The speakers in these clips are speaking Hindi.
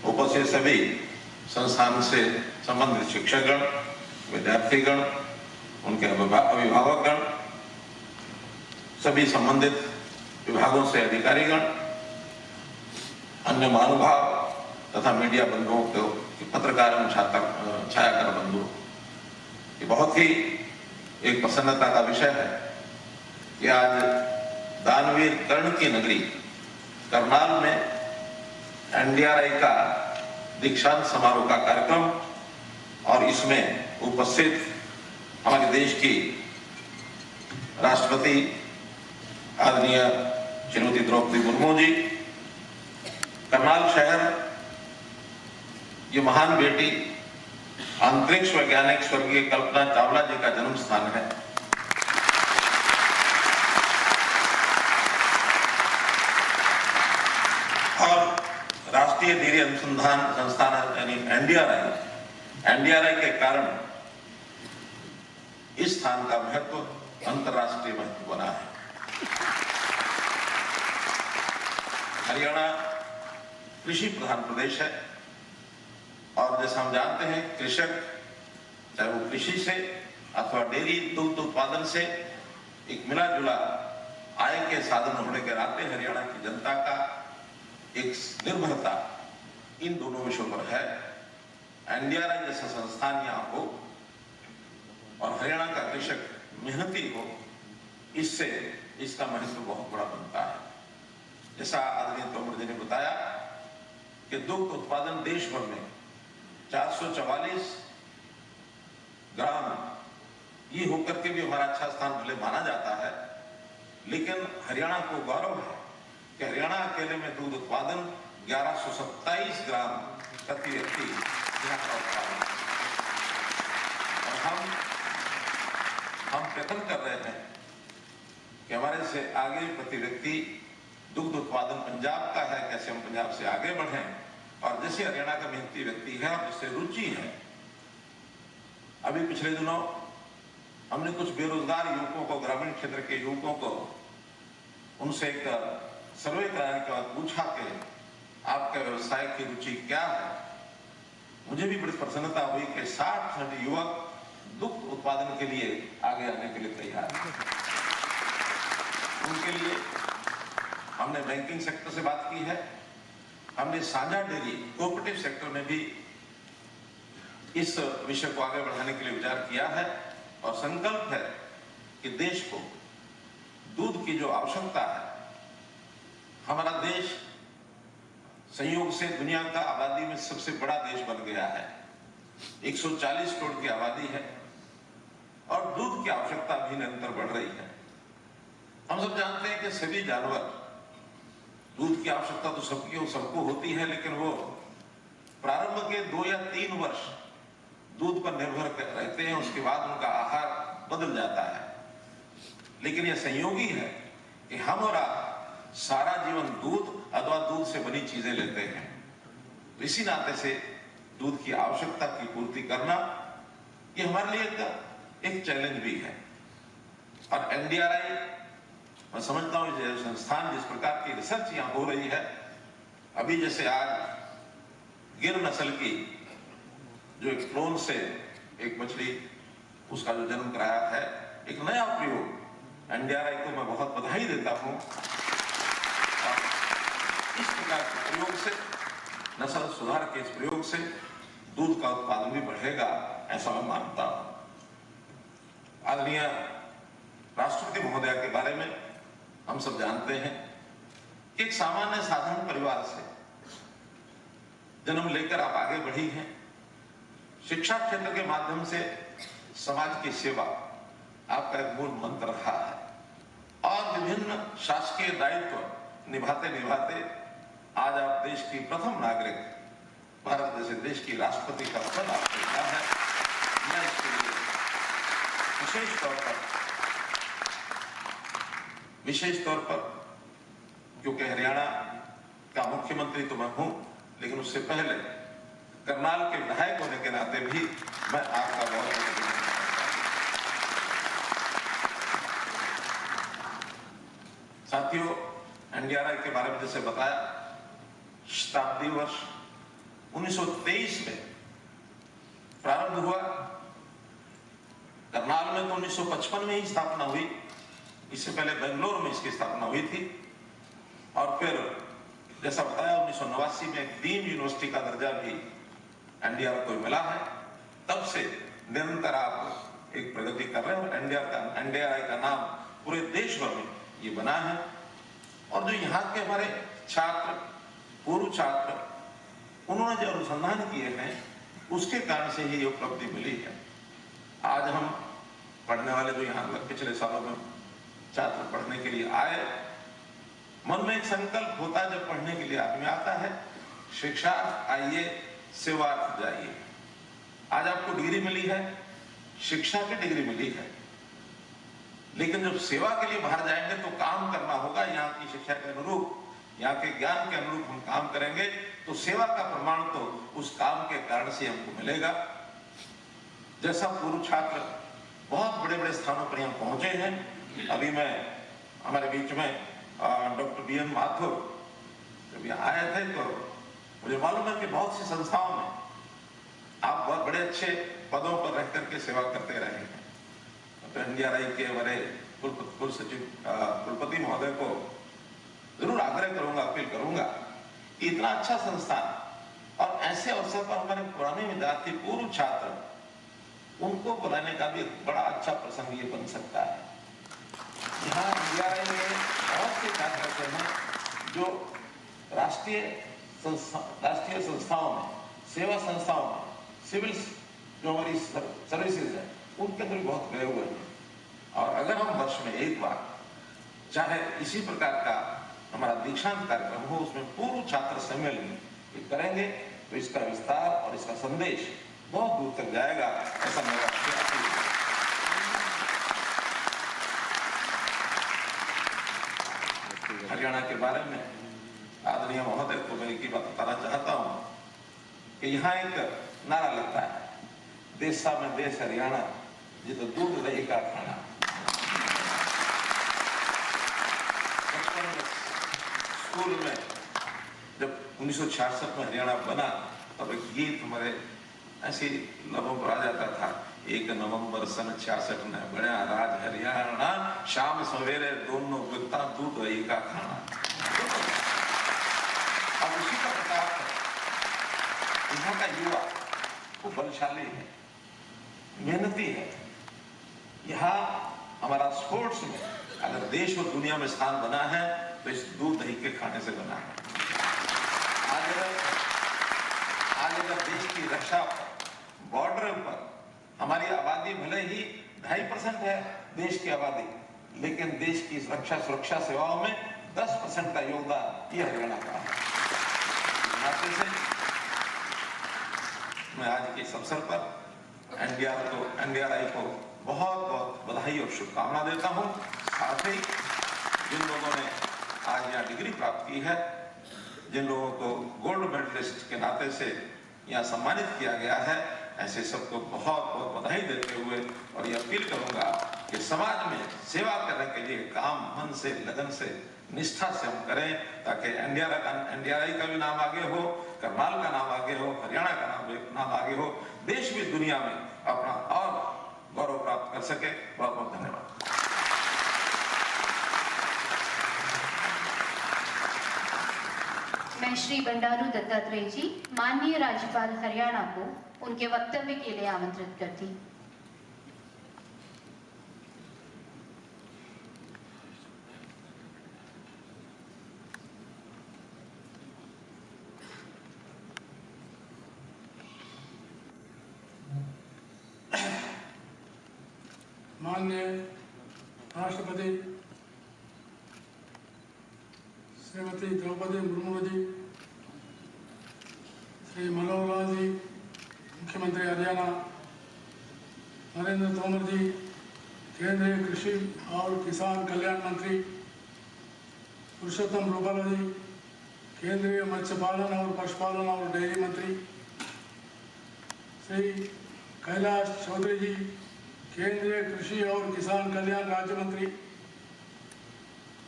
उपस्थित सभी संस्थान से संबंधित शिक्षकगण, विद्यार्थीगण, उनके अभिभावकगण, सभी संबंधित विभागों से अधिकारीगण, अन्य महानुभाव तथा मीडिया बंधुओं को, पत्रकार एवं छायाकार बंधु, ये बहुत ही एक प्रसन्नता का विषय है कि आज दानवीर कर्ण की नगरी करनाल में एनडीआरआई का दीक्षांत समारोह का कार्यक्रम और इसमें उपस्थित हमारे देश की राष्ट्रपति आदरणीय श्रीमती द्रौपदी मुर्मू जी, करनाल शहर, ये महान बेटी अंतरिक्ष वैज्ञानिक स्वर्गीय कल्पना चावला जी का जन्म स्थान है। और राष्ट्रीय धीरे अनुसंधान संस्थान यानी एनडीआरआई के कारण इस स्थान का महत्व अंतर्राष्ट्रीय महत्व बना है। हरियाणा कृषि प्रधान प्रदेश है और जैसा हम जानते हैं कृषक चाहे वो कृषि से अथवा डेयरी दुग्ध उत्पादन से एक मिला जुला आय के साधन होने के नाते हरियाणा की जनता का एक निर्भरता इन दोनों विषयों पर है। एनडीआरआई जैसा संस्थान यहाँ हो और हरियाणा का कृषक मेहनती हो, इससे इसका महत्व बहुत बड़ा बनता है। जैसा आदरणीय तोमर जी ने बताया कि दुग्ध उत्पादन देश भर में 444 ग्राम ये होकर के भी हमारा अच्छा स्थान भले माना जाता है, लेकिन हरियाणा को गौरव है कि हरियाणा अकेले में दूध उत्पादन 1127 ग्राम प्रति व्यक्ति यहाँ का उत्पादन, और हम प्रयत्न कर रहे हैं कि हमारे से आगे प्रति व्यक्ति दुग्ध उत्पादन पंजाब का है, कैसे हम पंजाब से आगे बढ़ें। और जैसे हरियाणा का मेहनती व्यक्ति है और जिससे रुचि है, अभी पिछले दिनों हमने कुछ बेरोजगार युवकों को, ग्रामीण क्षेत्र के युवकों को, उनसे एक सर्वे कराने के बाद पूछा कि आपका व्यवसाय की रुचि क्या है। मुझे भी बड़ी प्रसन्नता हुई कि 60 युवक दुग्ध उत्पादन के लिए आगे आने के लिए तैयार हैं। उनके लिए हमने बैंकिंग सेक्टर से बात की है, हमने साझा डेयरी कोऑपरेटिव सेक्टर में भी इस विषय को आगे बढ़ाने के लिए विचार किया है और संकल्प है कि देश को दूध की जो आवश्यकता है, हमारा देश संयोग से दुनिया का आबादी में सबसे बड़ा देश बन गया है। 140 करोड़ की आबादी है और दूध की आवश्यकता भी निरंतर बढ़ रही है। हम सब जानते हैं कि सभी जानवर, दूध की आवश्यकता तो सबको होती है, लेकिन वो प्रारंभ के 2 या 3 वर्ष दूध पर निर्भर रहते हैं, उसके बाद उनका आहार बदल जाता है। लेकिन यह संयोगी है कि हम और आप सारा जीवन दूध अथवा दूध से बनी चीजें लेते हैं, तो इसी नाते से दूध की आवश्यकता की पूर्ति करना ये हमारे लिए एक चैलेंज भी है। और एनडीआरआई, मैं समझता हूँ ये संस्थान जिस प्रकार की रिसर्च यहाँ हो रही है, अभी जैसे आज गिर नस्ल की जो एक क्लोन से एक मछली, उसका जो जन्म कराया है, एक नया प्रयोग, एनडीआरआई को मैं बहुत बधाई देता हूँ। और इस प्रकार के प्रयोग से, नस्ल सुधार के इस प्रयोग से दूध का उत्पादन भी बढ़ेगा, ऐसा मैं मानता हूँ। आदरणीय राष्ट्रपति महोदया के बारे में हम सब जानते हैं कि एक सामान्य साधारण परिवार से जन्म लेकर आप आगे बढ़ी हैं। शिक्षा क्षेत्र के माध्यम से समाज की सेवा आपका एक मूल मंत्र रहा है और विभिन्न शासकीय दायित्व निभाते निभाते आज आप देश की प्रथम नागरिक, भारत जैसे देश की राष्ट्रपति का पद आपको मिला है। मैं इसके लिए विशेष तौर पर क्योंकि हरियाणा का मुख्यमंत्री तो मैं हूं, लेकिन उससे पहले करनाल के विधायक होने के नाते भी मैं आपका बहुत साथियों, एनडीआरआई के बारे में जैसे बताया, शताब्दी वर्ष 1923 में प्रारंभ हुआ। करनाल में तो 1955 में ही स्थापना हुई, इससे पहले बेंगलोर में इसकी स्थापना हुई थी। और फिर जैसा बताया 1989 में डीम्ड यूनिवर्सिटी का दर्जा भी एनडीआर को मिला है। तब से निरंतर आप एक प्रगति कर रहे हैं और एनडीआरआई का नाम पूरे देश भर में ये बना है। और जो यहाँ के हमारे छात्र, पूर्व छात्र, उन्होंने जो अनुसंधान किए हैं उसके कारण से ही ये उपलब्धि मिली है। आज हम पढ़ने वाले जो यहाँ पिछले सालों में छात्र पढ़ने के लिए आए, मन में एक संकल्प होता है जब पढ़ने के लिए आदमी आता है, शिक्षा आइए सेवार्थ जाइए। आज आपको डिग्री मिली है, शिक्षा की डिग्री मिली है, लेकिन जब सेवा के लिए बाहर जाएंगे तो काम करना होगा। यहाँ की शिक्षा के अनुरूप, यहाँ के ज्ञान के अनुरूप हम काम करेंगे तो सेवा का प्रमाण तो उस काम के कारण से हमको मिलेगा। जैसा पूर्व छात्र बहुत बड़े बड़े स्थानों पर यहाँ पहुंचे हैं। अभी मैं हमारे बीच में डॉक्टर बीएन माथुर जब यहाँ आए थे तो मुझे मालूम है कि बहुत सी संस्थाओं में आप बहुत बड़े अच्छे पदों पर रह करके सेवा करते रहे हैं। तो एनडीआरआई के हमारे कुलपति महोदय को जरूर आग्रह करूंगा, अपील करूंगा कि इतना अच्छा संस्थान और ऐसे अवसर पर हमारे पुराने विद्यार्थी, पूर्व छात्र, उनको बुलाने का भी एक बड़ा अच्छा प्रसंग ये बन सकता है। यहाँ एनडीआरआई में बहुत से छात्र ऐसे हैं जो राष्ट्रीय संस्थाओं में, सेवा संस्थाओं में, सिविल जो हमारी सर्विसेज है उनके अंदर बहुत गए हुए हैं। और अगर हम वर्ष में एक बार चाहे इसी प्रकार का हमारा दीक्षांत कार्यक्रम हो, उसमें पूर्व छात्र सम्मेलन करेंगे तो इसका विस्तार और इसका संदेश बहुत दूर तक जाएगा, ऐसा मेरा हरियाणा के बारे में आदरणीय महोदय को मैं एक ही बात बताना चाहता हूँ कि यहाँ एक नारा लगता है, देशा में देश हरियाणा, ये तो दूध दही का खाना। स्कूल में जब 1966 में हरियाणा बना तब एक गीत हमारे ऐसे लबों पर आ जाता था, 1 नवंबर सन 66 में बड़ा राज हरियाणा, शाम सवेरे दोनों बिकता दूध दही का खाना। अब उसी का प्रताप यहाँ का युवा वो बलशाली है, मेहनती है। यहाँ हमारा स्पोर्ट्स में अगर देश और दुनिया में स्थान बना है तो इस दूध दही के खाने से बना है। आज अगर देश की रक्षा पर, बॉर्डर पर हमारी आबादी भले ही 2.5% है देश की आबादी, लेकिन देश की रक्षा सुरक्षा सेवाओं में 10% का योगदान ये हरियाणा का है। मैं आज के इस अवसर पर एनडीआरआई को बहुत बहुत बधाई और शुभकामना देता हूं। साथ ही जिन लोगों ने आज यहाँ डिग्री प्राप्त की है, जिन लोगों को गोल्ड मेडलिस्ट के नाते से यहाँ सम्मानित किया गया है, ऐसे सबको बहुत बहुत बधाई देते हुए और ये अपील करूंगा कि समाज में सेवा करने के लिए काम मन से, लगन से, निष्ठा से हम करें, ताकि एनडीआरआई का भी नाम आगे हो, करनाल का नाम आगे हो, हरियाणा का नाम आगे हो, देश भी दुनिया में अपना और गौरव प्राप्त कर सके। बहुत बहुत धन्यवाद। मैं श्री बंडारू दत्तात्रेय जी, माननीय राज्यपाल हरियाणा को उनके वक्तव्य के लिए आमंत्रित करती हूं। माननीय राष्ट्रपति श्रीमती द्रौपदी मुर्मू जी, श्री मनोहर लाल जी, मुख्यमंत्री हरियाणा, नरेंद्र तोमर जी, केंद्रीय कृषि और किसान कल्याण मंत्री पुरुषोत्तम रूपाला जी, केंद्रीय मत्स्य पालन और पशुपालन और डेयरी मंत्री श्री कैलाश चौधरी जी, केंद्रीय कृषि और किसान कल्याण राज्य मंत्री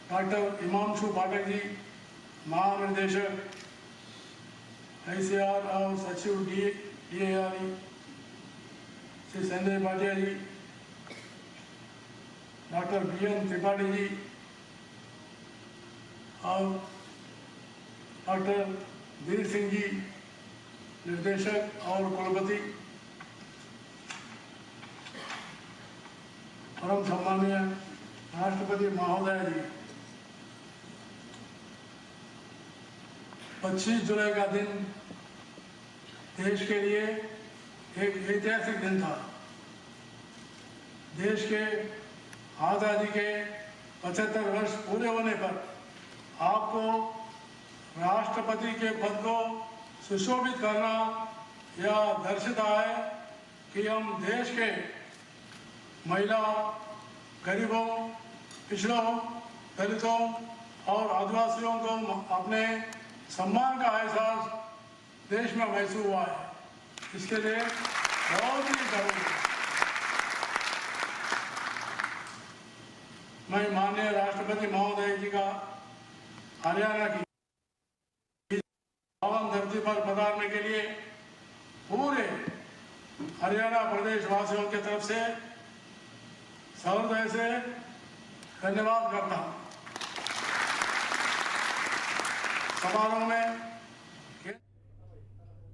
डॉक्टर हिमांशु पाठक जी, महानिदेशक ICR और सचिव DARE श्री संजय भाटिया जी, डॉक्टर BN त्रिपाठी जी और डॉक्टर वीर सिंह जी, निर्देशक और कुलपति, परम सम्माननीय राष्ट्रपति महोदय जी, 25 जुलाई का दिन देश के लिए एक ऐतिहासिक दिन था। देश के आज़ादी के 75 वर्ष पूरे होने पर आपको राष्ट्रपति के पद को सुशोभित करना यह दर्शाता है कि हम देश के महिला, गरीबों, पिछड़ों, दलितों और आदिवासियों को अपने सम्मान का एहसास देश में महसूस हुआ है। इसके लिए बहुत ही जरूरी है। मैं माननीय राष्ट्रपति महोदय जी का हरियाणा की पावन धरती पर पधारने के लिए पूरे हरियाणा प्रदेश वासियों की तरफ से सहृदय से धन्यवाद करता हूँ। समारोह में